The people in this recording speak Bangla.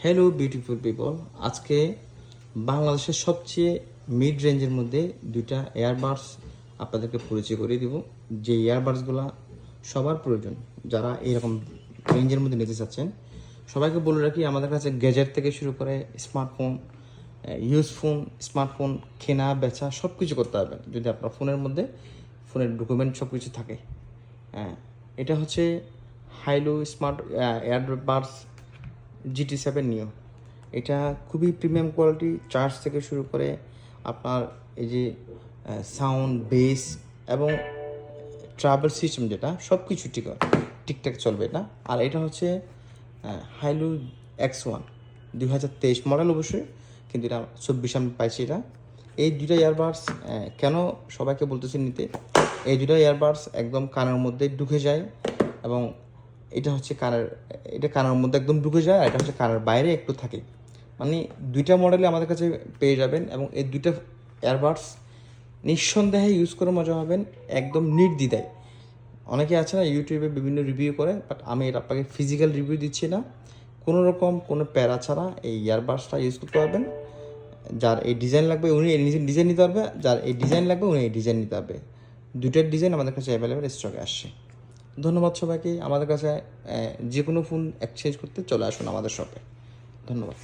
হ্যালো বিউটিফুল পিপল, আজকে বাংলাদেশের সবচেয়ে মিড রেঞ্জের মধ্যে দুইটা এয়ারবাডস আপনাদেরকে পরিচয় করিয়ে দিব। যে ইয়ারবাডসগুলো সবার প্রয়োজন, যারা এইরকম রেঞ্জের মধ্যে নিতে চাচ্ছেন। সবাইকে বলে রাখি, আমাদের কাছে গ্যাজেট থেকে শুরু করে স্মার্টফোন, ইউজফোন, স্মার্টফোন কেনা বেচা সব কিছু করতে পারবেন যদি আপনার ফোনের মধ্যে ফোনের ডকুমেন্ট সব কিছু থাকে। এটা হচ্ছে হাইলো স্মার্ট এয়ারবাডস GT7 নিও। এটা খুবই প্রিমিয়াম কোয়ালিটি, চার্জ থেকে শুরু করে আপনার এই যে সাউন্ড, বেস এবং ট্রাভেল সিস্টেম যেটা সব কিছু ঠিকঠাক চলবে এটা। আর এটা হচ্ছে হাইলো X1 2023 মডেল অবশ্যই, কিন্তু এটা 24 আমি পাইছি। এটা এই দুইটা ইয়ারবাডস কেন সবাইকে বলতেছি নিতে, এই দুইটা ইয়ারবাডস একদম কানের মধ্যে ঢুকে যায় এবং এটা হচ্ছে কানের মধ্যে একদম ঢুকে যায়, আর এটা হচ্ছে কানের বাইরে একটু থাকে। মানে দুইটা মডেলে আমাদের কাছে পেয়ে যাবেন এবং এই দুইটা এয়ারবাডস নিঃসন্দেহে ইউজ করে মজা পাবেন, একদম নির্দ্বিধায়। অনেকে আছে না ইউটিউবে বিভিন্ন রিভিউ করে, বাট আমি এটা আপনাকে ফিজিক্যাল রিভিউ দিচ্ছি না। কোনো রকম কোনো প্যারা ছাড়া এই ইয়ারবাডসটা ইউজ করতে পারবেন। যার এই ডিজাইন লাগবে উনি এই ডিজাইন নিতে পারবে, যার এই ডিজাইন লাগবে উনি এই ডিজাইন নিতে পারবে। দুইটার ডিজাইন আমাদের কাছে অ্যাভেলেবেল স্টকে আসছে। ধন্যবাদ সবাইকে। আমাদের কাছে যে কোনো ফোন এক্সচেঞ্জ করতে চলে আসুন আমাদের শপে। ধন্যবাদ।